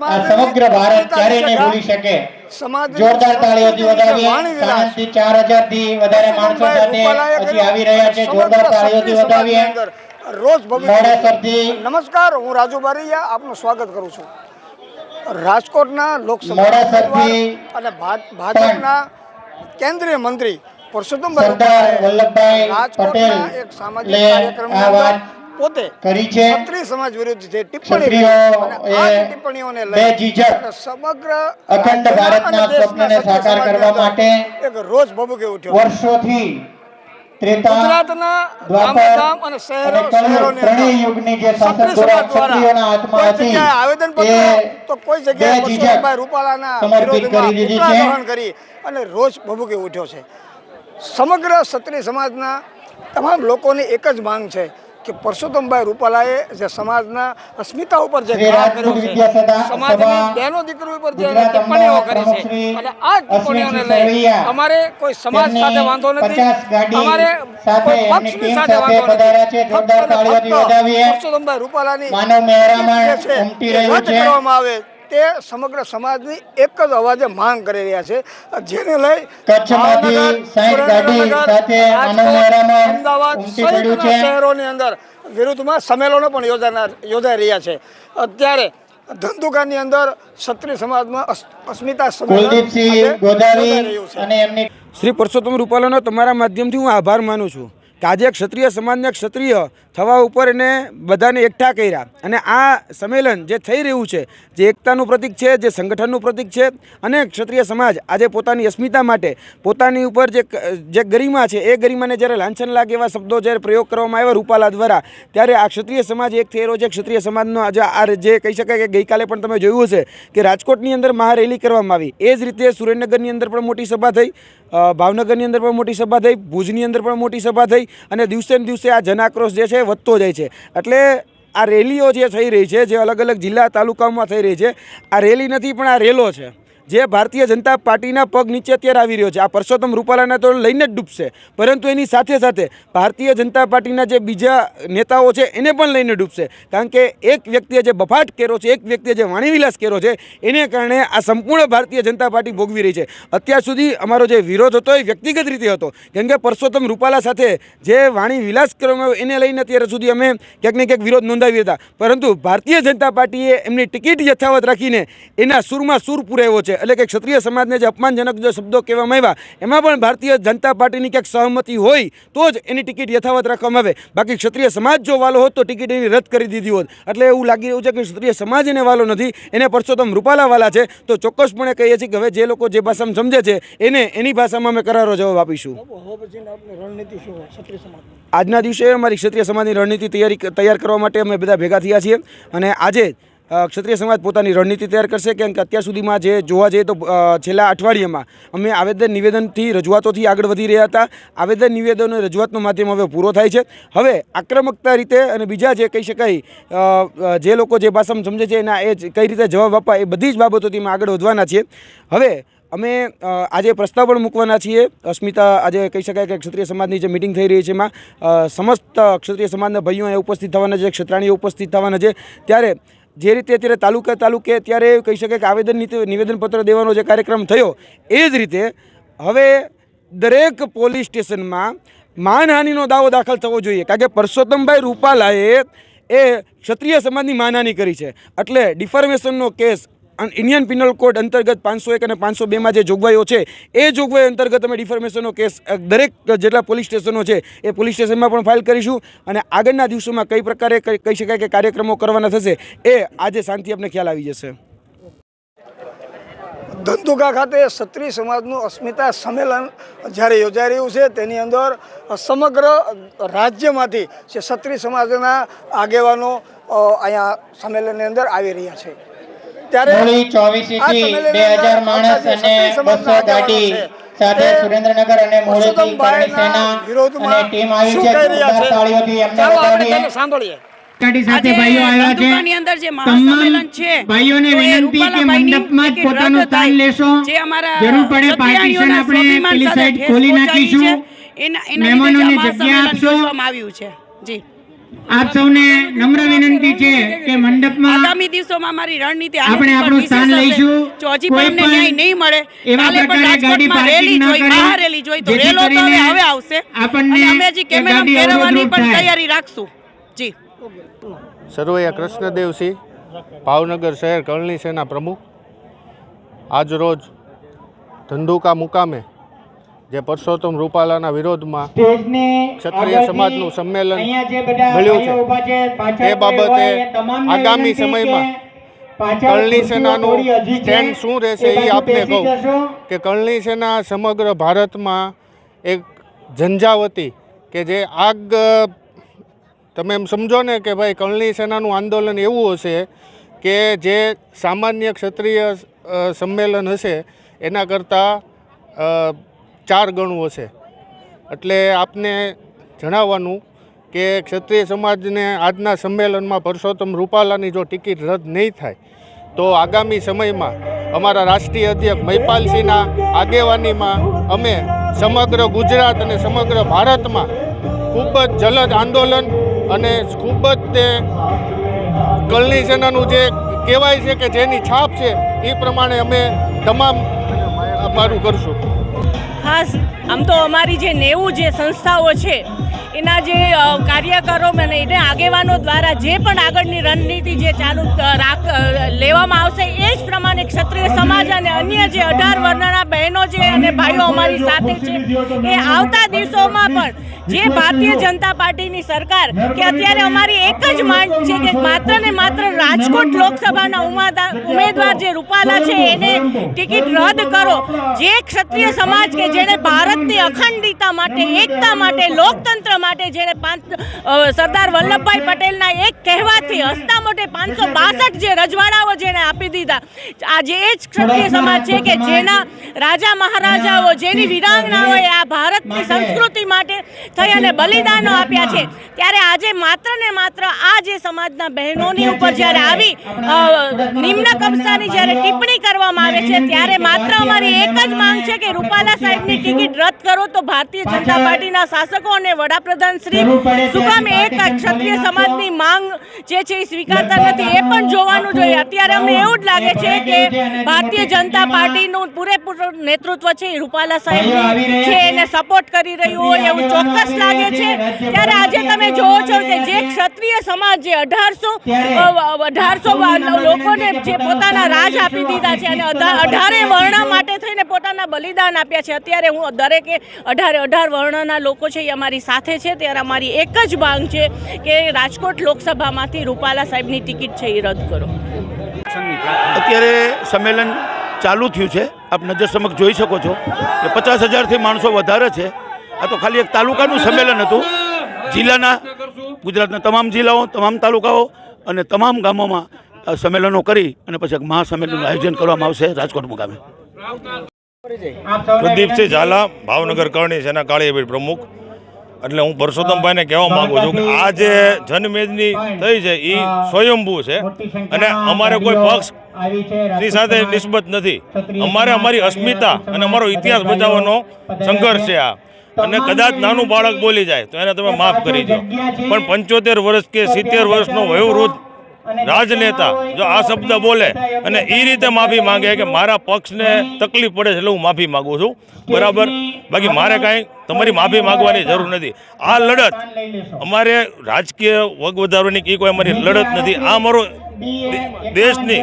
સમગ્ર ભારત ક્યારે નહીં ભૂલી શકે। જોરદાર તાળીઓથી વધાવીએ। સાણંદથી 4000 થી વધારે માણસો સાથે હજી આવી રહ્યા છે। જોરદાર તાળીઓથી વધાવીએ। મોડાસરથી નમસ્કાર, હું રાજુ બારૈયા આપનું સ્વાગત કરું છું। રાજકોટના લોકસભા મોડાસરથી અને ભાજપના કેન્દ્રીય મંત્રી પરસોત્તમભાઈ સરદાર વલ્લભભાઈ રાજકોટના એક સામાજિક કાર્યક્રમની અંદર પોતે કરી છે। ક્ષત્રિય સમાજ વિરુદ્ધ જે ટિપ્પણી ટિપ્પણીઓને લઈ સમગ્ર અખંડ ભારતના સ્વપ્નને સાકાર કરવા માટે એક રોજ ભભૂકી ઉઠ્યો। વર્ષોથી ગુજરાતના ગામ અને શહેરોની ત્રણેય યુગની જે શાસન દ્વારા ક્ષત્રિયોના હાથમાં હતી આવેદનપત્ર તો કોઈ જગ્યાએ પરસોત્તમભાઈ રૂપાલાના વિરોધમાં પુતળા દહન કરી અને રોજ ભભૂકી ઉઠ્યો છે। સમગ્ર ક્ષત્રિય સમાજના તમામ લોકોની એક જ માંગ છે કે પરસોત્તમભાઈ રૂપાલાએ જે સમાજના અસ્મિતા ઉપર જે ઘા કર્યો છે, સમાજની બહેનો દીકરીઓ ઉપર જે ટિપ્પણીઓ કરી છે, અને આ ટિપ્પણીઓને લઈ અમારે કોઈ સમાજ સાથે વાંધો નથી, અમારે કોઈ પક્ષની સાથે વાંધો નથી। પરસોત્તમભાઈ રૂપાલાની રદ કરવામાં આવે તે સમગ્ર સમાજની એક જ અવાજે માંગ કરી રહ્યા છે, જેને લઈ અમદાવાદ સહિતના શહેરોની અંદર વિરુદ્ધમાં સંમેલનો પણ યોજાઈ રહ્યા છે। અત્યારે ધંધુકાની અંદર ક્ષત્રિય સમાજમાં અસ્મિતા શ્રી પરસોત્તમ રૂપાલાનો તમારા માધ્યમથી હું આભાર માનું છું કે આજે ક્ષત્રિય સમાજને ક્ષત્રિય થવા ઉપર એને બધાને એકઠા કર્યા, અને આ સંમેલન જે થઈ રહ્યું છે જે એકતાનું પ્રતીક છે, જે સંગઠનનું પ્રતીક છે, અને ક્ષત્રિય સમાજ આજે પોતાની અસ્મિતા માટે પોતાની ઉપર જે ગરિમા છે એ ગરિમાને જ્યારે લાંછન લાગે એવા શબ્દો જ્યારે પ્રયોગ કરવામાં આવ્યા રૂપાલા દ્વારા, ત્યારે આ ક્ષત્રિય સમાજ એક થઈ રહ્યો છે। ક્ષત્રિય સમાજનો આજે આ જે કહી શકાય કે ગઈકાલે પણ તમે જોયું હશે કે રાજકોટની અંદર મહારેલી કરવામાં આવી, એ જ રીતે સુરેન્દ્રનગરની અંદર પણ મોટી સભા થઈ, ભાવનગરની અંદર પણ મોટી સભા થઈ, ભુજની અંદર પણ મોટી સભા થઈ, અને દિવસે ને દિવસે આ જનાક્રોશ જે છે વધતો જાય છે। એટલે આ રેલીઓ જે થઈ રહી છે, જે અલગ અલગ જિલ્લા તાલુકાઓમાં થઈ રહી છે, આ રેલી નથી પણ આ રેલો છે જે ભારતીય જનતા પાર્ટીના પગ નીચે અત્યારે આવી રહ્યો છે। આ પરસોત્તમ રૂપાલાના તો લઈને જ ડૂબશે, પરંતુ એની સાથે સાથે ભારતીય જનતા પાર્ટીના જે બીજા નેતાઓ છે એને પણ લઈને ડૂબશે, કારણ કે એક વ્યક્તિએ જે બફાટ કર્યો છે, એક વ્યક્તિએ જે વાણીવિલાસ કર્યો છે, એને કારણે આ સંપૂર્ણ ભારતીય જનતા પાર્ટી ભોગવી રહી છે। અત્યાર સુધી અમારો જે વિરોધ હતો એ વ્યક્તિગત રીતે હતો, કેમ કે પરસોત્તમ રૂપાલા સાથે જે વાણીવિલાસ કરવામાં આવ્યો એને લઈને અત્યાર સુધી અમે ક્યાંક ને ક્યાંક વિરોધ નોંધાવી હતા, પરંતુ ભારતીય જનતા પાર્ટીએ એમની ટિકિટ યથાવત રાખીને એના સૂરમાં સૂર પુરાવ્યો છે। એટલે કે ક્ષત્રિય સમાજને જે અપમાનજનક જે શબ્દો કહેવામાં આવ્યા એમાં પણ ભારતીય જનતા પાર્ટીની ક્યાંક સહમતિ હોય તો જ એની ટિકિટ યથાવત રાખવામાં આવે, બાકી ક્ષત્રિય સમાજ જો વાલો હોત તો ટિકિટ એની રદ કરી દીધી હોત। એટલે એવું લાગી રહ્યું છે કે ક્ષત્રિય સમાજ એને વાલો નથી, એને પરસોત્તમ રૂપાલા વાલા છે। તો ચોક્કસપણે કહીએ છીએ કે હવે જે લોકો જે ભાષામાં સમજે છે એને એની ભાષામાં અમે કરારો જવાબ આપીશું। આજના દિવસે અમારી ક્ષત્રિય સમાજની રણનીતિ તૈયાર કરવા માટે અમે બધા ભેગા થયા છીએ, અને આજે ક્ષત્રિય સમાજ પોતાની રણનીતિ તૈયાર કરશે, કેમ કે અત્યાર સુધીમાં જે જોવા જઈએ તો છેલ્લા અઠવાડિયામાં અમે આવેદન નિવેદનથી રજૂઆતોથી આગળ વધી રહ્યા હતા। આવેદન નિવેદનો રજૂઆતનો માધ્યમ હવે પૂરો થાય છે। હવે આક્રમકતા રીતે અને બીજા જે કહી શકાય જે લોકો જે ભાષામાં સમજે છે એના એ કઈ રીતે જવાબ આપવા, એ બધી જ બાબતોથી અમે આગળ વધવાના છીએ। હવે અમે આજે પ્રસ્તાવ પણ મૂકવાના છીએ। અસ્મિતા આજે કહી શકાય કે ક્ષત્રિય સમાજની જે મિટિંગ થઈ રહી છે એમાં સમસ્ત ક્ષત્રિય સમાજના ભાઈઓ એ ઉપસ્થિત થવાના છે, ક્ષત્રાણીઓ ઉપસ્થિત થવાના છે। ત્યારે જે રીતે અત્યારે તાલુકે ત્યારે કહી શકાય કે નિવેદનપત્ર દેવાનો જે કાર્યક્રમ થયો, એ જ રીતે હવે દરેક પોલીસ સ્ટેશનમાં માનહાનિનો દાવો દાખલ થવો જોઈએ, કારણ કે પરસોત્તમભાઈ રૂપાલાએ ક્ષત્રિય સમાજની માનહાનિ કરી છે। એટલે ડિફોર્મેશનનો કેસ ઇન્ડિયન પિનલ કોડ અંતર્ગત 501 અને 502માં જે જોગવાઈઓ છે એ જોગવાઈ અંતર્ગત અમે ડિફોર્મેશનનો કેસ દરેક જેટલા પોલીસ સ્ટેશનો છે એ પોલીસ સ્ટેશનમાં પણ ફાઇલ કરીશું, અને આગળના દિવસોમાં કઈ પ્રકારે કહી શકાય કે કાર્યક્રમો કરવાના થશે એ આજે શાંતિ આપણે ખ્યાલ આવી જશે। ધંધુકા ખાતે ક્ષત્રિય સમાજનું અસ્મિતા સંમેલન જ્યારે યોજાઈ રહ્યું છે, તેની અંદર સમગ્ર રાજ્યમાંથી જે ક્ષત્રિય સમાજના આગેવાનો અહીંયા સંમેલનની અંદર આવી રહ્યા છે। ત્યારે 2000 માણસ અને 200 ગાડી સાથે સુરેન્દ્રનગર અને મોડેથી કરણી સેના અને ટીમ આવી છે। જોરદાર તાળીઓથી એમને વધાવીએ। સાંભળીએ। સાથે ભાઈઓ આવ્યા છે, તમામ ભાઈઓને વિનંતી કે મંડપમાં જ પોતાનું સ્થાન લેશો, જરૂર પડે પાર્ટીશન આપણે પેલી સાઈડ ખોલી નાખીશું, મહેમાનોને જગ્યા આપશો। આપ સૌને નમ્ર વિનંતી છે કે મંડપમાં આગામી દિવસોમાં મારી રણનીતિ આપણે આપણું સ્થાન લઈશું. જો હજી પણ અમને ન્યાય નહીં મળે એવા કાલે પણ પ્રકારે ગાડી રાજકોટમાં રેલી પાર્કિંગ ન જોઈ કરે, મહારેલી જોઈ તો જેથી રેલો તો કરીને હવે આવશે આપણને અને અમે હજી એ કેમેરા ગાડી ફેરવવાની અવરોધરૂપ પણ થાય. તૈયારી રાખશું જી સરવૈયા કૃષ્ણદેવસિંહ ભાવનગર શહેર કળણી સેના પ્રમુખ આજરોજ ધંધુકા મુકામે જે પરસોત્તમ રૂપાલાના વિરોધમાં ક્ષત્રિય સમાજનું સંમેલન મળ્યું છે તે બાબતે આગામી સમયમાં કળણી સેનાનું સ્ટેન્ડ શું રહેશે એ આપને કહું કે કળણી સેના સમગ્ર ભારતમાં એક ઝંઝાવતી કે જે આગ તમે એમ સમજો ને કે ભાઈ કળણી સેનાનું આંદોલન એવું હશે કે જે સામાન્ય ક્ષત્રિય સંમેલન હશે એના કરતાં 4 ગણું હશે. એટલે આપને જણાવવાનું કે ક્ષત્રિય સમાજને આજના સંમેલનમાં પરસોત્તમ રૂપાલાની જો ટિકિટ રદ નહીં થાય તો આગામી સમયમાં અમારા રાષ્ટ્રીય અધ્યક્ષ મહિપાલસિંહના આગેવાનીમાં અમે સમગ્ર ગુજરાત અને સમગ્ર ભારતમાં ખૂબ જ જલદ આંદોલન અને ખૂબ જ તે કળણી સેનાનું જે કહેવાય છે કે જેની છાપ છે એ પ્રમાણે અમે તમામ અમારું કરશું. ખાસ આમ તો અમારી જે 90 જે સંસ્થાઓ છે એના જે કાર્યકરો અને એને આગેવાનો દ્વારા જે પણ આગળની રણનીતિ જે ચાલુ લેવામાં આવશે એ જ પ્રમાણે ક્ષત્રિય સમાજ અને અન્ય જે 18 વર્ણના બહેનો છે અને ભાઈઓ અમારી સાથે છે એ આવતા દિવસોમાં પણ જે ભારતીય જનતા પાર્ટીની સરકાર કે અત્યારે અમારી એક જ માંગ છે કે માત્ર ને માત્ર રાજકોટ લોકસભાના ઉમેદવાર જે રૂપાલા છે એને ટિકિટ રદ કરો. જે ક્ષત્રિય સમાજ કે જેણે ભારતની અખંડિતતા માટે, એકતા માટે, લોકતંત્ર માટે જેણે સરદાર વલ્લભભાઈ પટેલના એક કહેવાથી હસતા મોઢે 562 જે રજવાડાઓ જેણે આપી દીધા, આજે એ જ ક્ષત્રિય સમાજ છે કે જેના રાજા મહારાજાઓ, જેની વિરાંગનાઓએ આ ભારતની સંસ્કૃતિ માટે થઈ અને બલિદાનો આપ્યા છે, ત્યારે આજે માત્ર ને માત્ર આ જે સમાજના બહેનોની ઉપર જ્યારે આવી નિમ્ન કક્ષાની જ્યારે ટિપ્પણી કરવામાં આવે છે ત્યારે માત્ર અમારી એક જ માંગ છે કે રૂપાલા સાહેબની ટિકિટ રદ કરો તો ભારતીય જનતા પાર્ટીના શાસકો અને વડાપ્રધાન શ્રી શું કામ એક ક્ષત્રિય સમાજની માંગ જે છે એ સ્વીકારતા નથી એ પણ જોવાનું જોઈએ. અત્યારે અમને એવું જ લાગે છે કે ભારતીય જનતા પાર્ટીનું પૂરેપૂરું નેતૃત્વ છે એ રૂપાલા સાહેબની છે એને સપોર્ટ કરી રહ્યું હોય એવું ચોક્કસ લાગે છે. ત્યારે આજે તમે જોવો છો કે જે ક્ષત્રિય સમાજ જે 1800 લોકોને જે પોતાના રાજ આપી દીધા છે અને 18 વર્ણ માટે થઈને પોતાના બલિદાન આપ્યા છે, અત્યારે હું દરેકે 18 વર્ણના લોકો છે એ અમારી સાથે છે. ત્યારે અમારી એક જ માંગ છે કે રાજકોટ લોકસભામાંથી રૂપાલા સાહેબની ટિકિટ છે એ રદ કરો. અત્યારે સંમેલન ચાલુ થયું છે, આપ નજર સમક્ષ જોઈ શકો છો કે 50,000થી માણસો વધારે છે. આ તો ખાલી એક તાલુકાનું સંમેલન હતું. જિલ્લાના, ગુજરાતના તમામ જિલ્લાઓ, તમામ તાલુકાઓ અને તમામ ગામોમાં સંમેલનો કરી અને પછી એક મહાસંમેલનનું આયોજન કરવામાં આવશે રાજકોટ મુકામે. પ્રદીપસિંહ ઝાલા, ભાવનગર કરણી સેના કાળીયાબીડ પ્રમુખ. એટલે હું પરસોત્તમભાઈને કહેવા માંગુ છું કે આ જે જનમેદની થઈ છે એ સ્વયંભૂ છે અને અમારે કોઈ પક્ષની સાથે નિસ્બત નથી. અમારે અમારી અસ્મિતા અને અમારો ઇતિહાસ બચાવવાનો સંઘર્ષ છે આ. અને કદાચ નાનું બાળક બોલી જાય તો એને તમે માફ કરી દો, પણ 75 વર્ષ કે 70 વર્ષનો વયોવૃદ્ધ રાજનેતા જો આ શબ્દ બોલે અને એ રીતે માફી માંગે કે મારા પક્ષને તકલીફ પડે છે એટલે હું માફી માગું છું, બરાબર. બાકી મારે કાંઈ તમારી માફી માગવાની જરૂર નથી. આ લડત અમારે રાજકીય વગ વધારવાની કે કોઈ અમારી લડત નથી. આ અમારો દેશની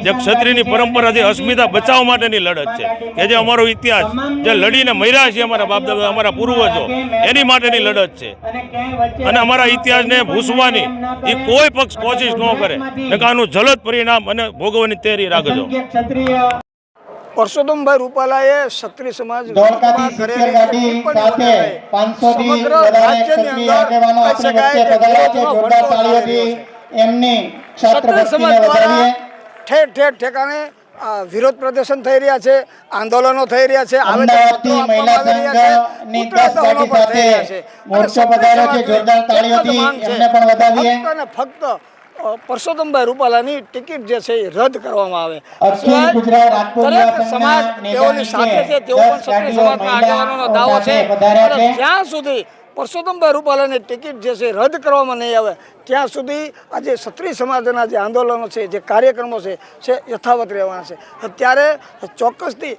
જે ક્ષત્રિયની પરંપરાથી અસ્મિતા બચાવવા માટેની લડત છે કે જે અમારો ઇતિહાસ જે લડીને મર્યા છે અમારા બાપ દાદા, અમારા પૂર્વજો, એની માટેની લડત છે. અને અમારા ઇતિહાસને ભૂસવાની એ કોઈ પક્ષ કોશિશ ન કરે ને કે આનું જલદ પરિણામ અને ભોગવવાની તૈયારી રાખજો. પરસોત્તમભાઈ રૂપાલાએ ક્ષત્રિય સમાજ ઠેર ઠેર ઠેકાણે વિરોધ પ્રદર્શન થઈ રહ્યા છે, આંદોલનો થઈ રહ્યા છે, ફક્ત પરસોત્તમભાઈ રૂપાલાની ટિકિટ જે છે એ રદ કરવામાં આવે. દરેક સમાજ તેઓની સાથે છે, તેઓ પણ ક્ષત્રિય સમાજના આગેવાનોનો દાવો છે. જ્યાં સુધી પરસોત્તમભાઈ રૂપાલાની ટિકિટ જે છે રદ કરવામાં નહીં આવે ત્યાં સુધી આજે ક્ષત્રિય સમાજના જે આંદોલનો છે, જે કાર્યક્રમો છે યથાવત રહેવાના છે. ત્યારે ચોક્કસથી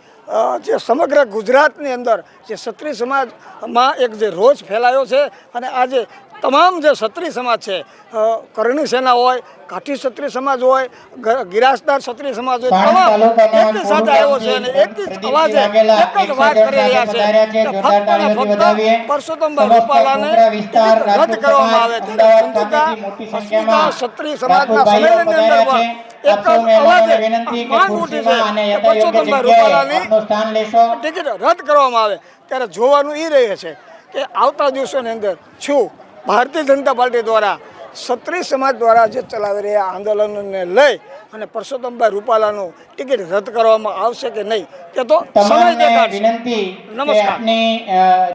જે સમગ્ર ગુજરાતની અંદર જે ક્ષત્રિય સમાજમાં એક જે રોષ ફેલાયો છે અને આજે તમામ જે ક્ષત્રિય સમાજ છે, કરણી સેના હોય, કાઠી ક્ષત્રિય સમાજ હોય, ગિરાસદાર ક્ષત્રિય સમાજ હોય, તમામ એકની સાથે આવ્યો છે અને એક જ અવાજે એક જ વાત કરી રહ્યા છે કે ફક્ત ને ફક્ત પરસોત્તમભાઈ રૂપાલાને રદ કરવામાં આવે. ધંધુકા ક્ષત્રિય સમાજના સંમેલનની અંદર પણ એક જ અવાજે માંગ ઉઠી છે કે પરસોત્તમભાઈ રૂપાલાની ટિકિટ રદ કરવામાં આવે. ત્યારે જોવાનું એ રહે છે કે આવતા દિવસોની અંદર શું ભારતીય જનતા પાર્ટી દ્વારા ક્ષત્રિય સમાજ દ્વારા જે ચલાવી રહ્યા આંદોલનોને લઈ અને પરસોત્તમભાઈ રૂપાલાનું ટિકિટ રદ કરવામાં આવશે કે નહીં તે તો સમય દેખાડશે. વિનંતી. નમસ્કાર.